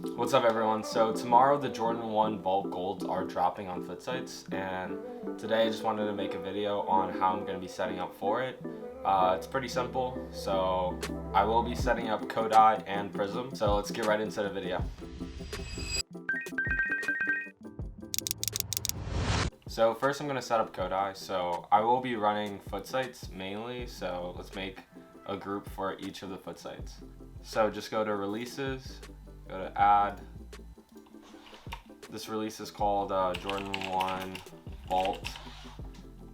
What's up everyone? So tomorrow the Jordan 1 Vault Golds are dropping on foot sites, and today I just wanted to make a video on how I'm going to be setting up for it. It's pretty simple, so I will be setting up Kodai and Prism, so let's get right into the video. So first I'm going to set up Kodai, so I will be running foot sites mainly, so let's make a group for each of the foot sites. So just go to releases, go to add. This release is called Jordan 1 Vault,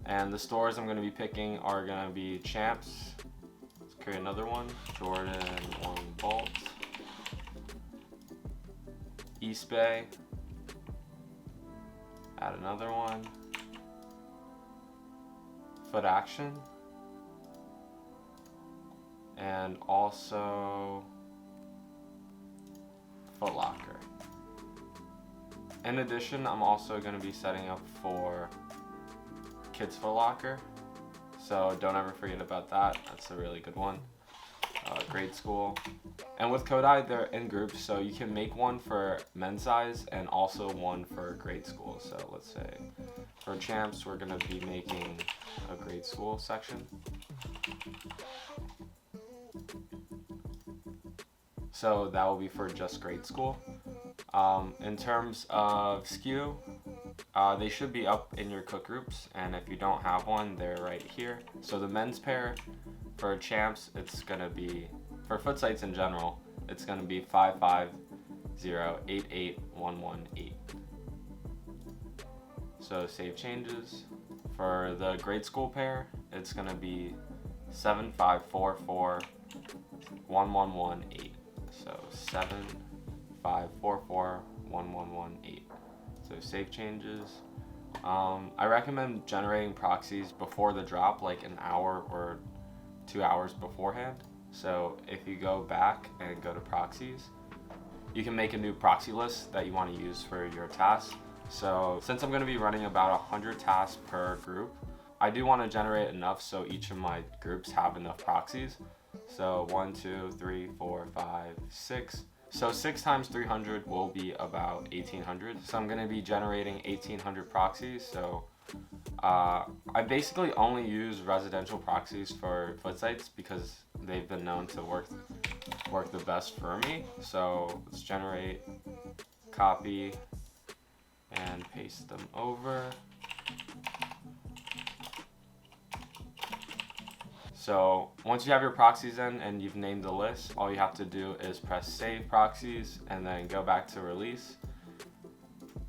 and the stores I'm going to be picking are going to be Champs. Let's create another one, Jordan 1 Vault, ISPs, add another one, Foot Action, and also Foot Locker. In addition, I'm also going to be setting up for Kids Foot Locker, so don't ever forget about that. That's a really good one. Grade school. And with Kodai, they're in groups, so you can make one for men's size and also one for grade school. So let's say for Champs, we're going to be making a grade school section. So that will be for just grade school. In terms of SKU, they should be up in your cook groups, and if you don't have one, they're right here. So the men's pair for Champs, it's gonna be, for foot sites in general, it's gonna be 550881118. So save changes. For the grade school pair, it's gonna be 75441118. So 75441118. So save changes. I recommend generating proxies before the drop, like an hour or 2 hours beforehand. So if you go back and go to proxies, you can make a new proxy list that you want to use for your tasks. So since I'm going to be running about 100 tasks per group, I do want to generate enough so each of my groups have enough proxies. So 1, 2, 3, 4, 5, 6. So 6 times 300 will be about 1800. So I'm going to be generating 1800 proxies. So I basically only use residential proxies for foot sites because they've been known to work the best for me. So let's generate, copy, and paste them over. So once you have your proxies in and you've named the list, all you have to do is press save proxies and then go back to release.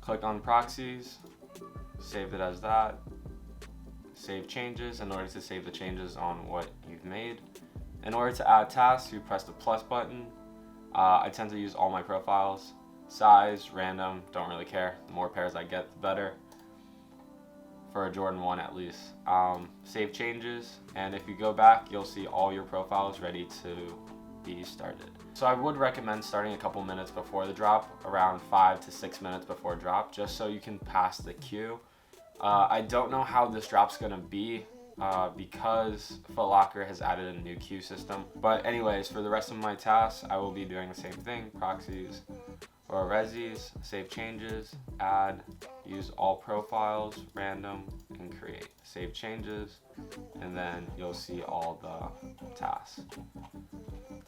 Click on proxies, save it as that, save changes in order to save the changes on what you've made. In order to add tasks, you press the plus button. I tend to use all my profiles. Size, random, don't really care. The more pairs I get, the better. For a Jordan 1 at least. Save changes, and if you go back, you'll see all your profiles ready to be started. So I would recommend starting a couple minutes before the drop, around 5 to 6 minutes before drop, just so you can pass the queue. I don't know how this drop's gonna be because Foot Locker has added a new queue system. But anyways, for the rest of my tasks, I will be doing the same thing, proxies or resis, save changes, add, use all profiles, random, and create. Save changes, and then you'll see all the tasks.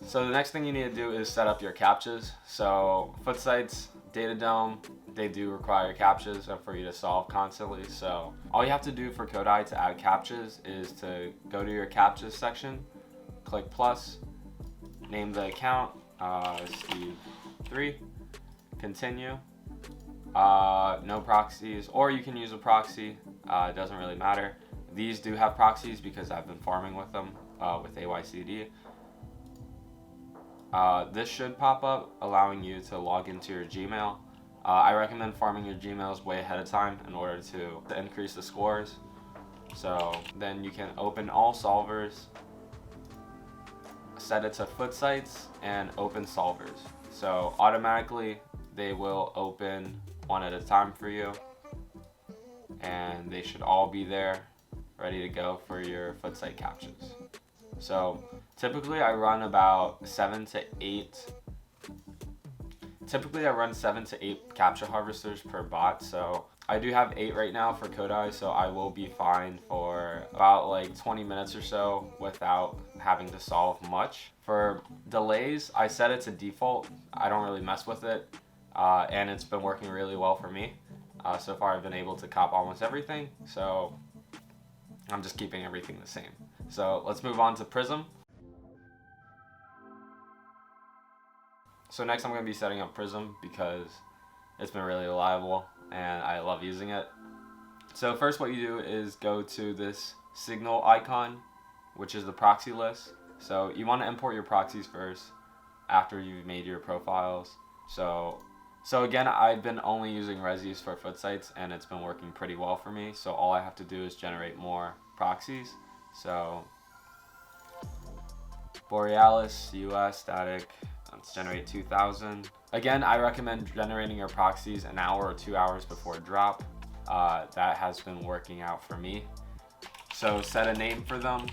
So the next thing you need to do is set up your captchas. So foot sites, data dome, they do require captchas for you to solve constantly. So all you have to do for Kodai to add captchas is to go to your captchas section, click plus, name the account, Steve3, continue. No proxies, or you can use a proxy, it doesn't really matter. These do have proxies because I've been farming with them with AYCD. This should pop up allowing you to log into your Gmail. I recommend farming your Gmails way ahead of time in order to increase the scores. So then you can open all solvers, set it to foot sites, and open solvers. So automatically they will open one at a time for you, and they should all be there ready to go for your foot site captchas. So typically I run about 7 to 8 typically I run 7 to 8 capture harvesters per bot, so I do have 8 right now for Kodai, so I will be fine for about like 20 minutes or so without having to solve much. For delays, I set it to default. I don't really mess with it, and it's been working really well for me. So far I've been able to cop almost everything, so I'm just keeping everything the same. So let's move on to Prism. So next I'm going to be setting up Prism because it's been really reliable and I love using it. So first what you do is go to this signal icon, which is the proxy list. So you want to import your proxies first after you've made your profiles. So again, I've been only using Resis for foot sites and it's been working pretty well for me. So all I have to do is generate more proxies. So Borealis, US, static, let's generate 2000. Again, I recommend generating your proxies an hour or 2 hours before drop. That has been working out for me. So set a name for them,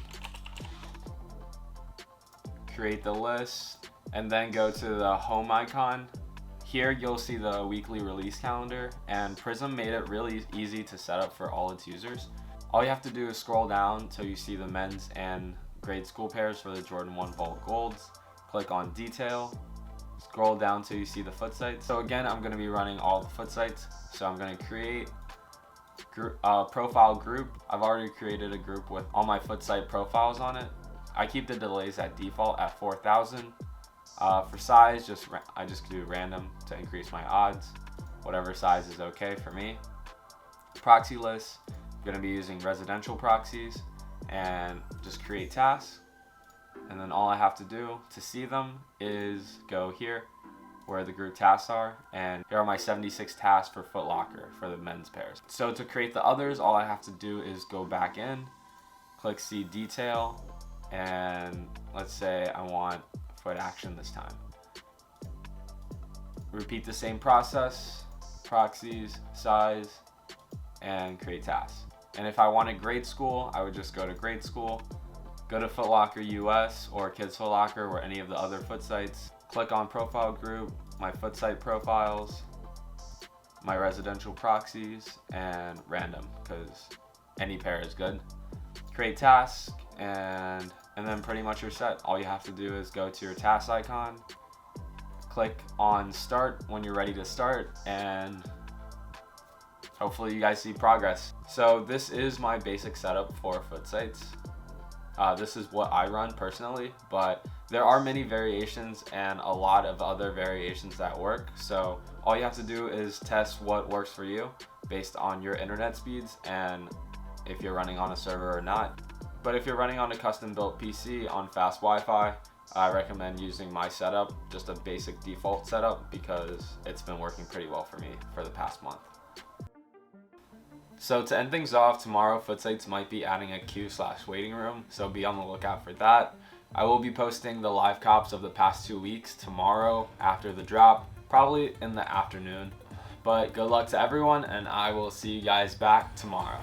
create the list, and then go to the home icon. Here you'll see the weekly release calendar, and Prism made it really easy to set up for all its users. All you have to do is scroll down till you see the men's and grade school pairs for the Jordan 1 Vault Golds. Click on detail, scroll down till you see the foot sites. So again, I'm going to be running all the foot sites. So I'm going to create profile group. I've already created a group with all my foot site profiles on it. I keep the delays at default at 4,000. For size, I just do random to increase my odds. Whatever size is okay for me. Proxy list, I'm going to be using residential proxies and just create tasks. And then all I have to do to see them is go here where the group tasks are, and here are my 76 tasks for Foot Locker for the men's pairs. So to create the others, all I have to do is go back in, click see detail, and let's say I want foot action this time. Repeat the same process, proxies, size, and create tasks. And if I wanted grade school, I would just go to grade school, go to Foot Locker US or Kids Foot Locker or any of the other foot sites, click on profile group, my foot site profiles, my residential proxies, and random, because any pair is good. Create task, and then pretty much you're set. All you have to do is go to your task icon, click on start when you're ready to start, and hopefully you guys see progress. So this is my basic setup for foot sites. This is what I run personally, but there are many variations and a lot of other variations that work. So all you have to do is test what works for you based on your internet speeds and if you're running on a server or not. But if you're running on a custom built PC on fast Wi-Fi, I recommend using my setup, just a basic default setup, because it's been working pretty well for me for the past month. So to end things off, tomorrow foot sites might be adding a queue/waiting room, so be on the lookout for that. I will be posting the live cops of the past 2 weeks tomorrow after the drop, probably in the afternoon. But good luck to everyone, and I will see you guys back tomorrow.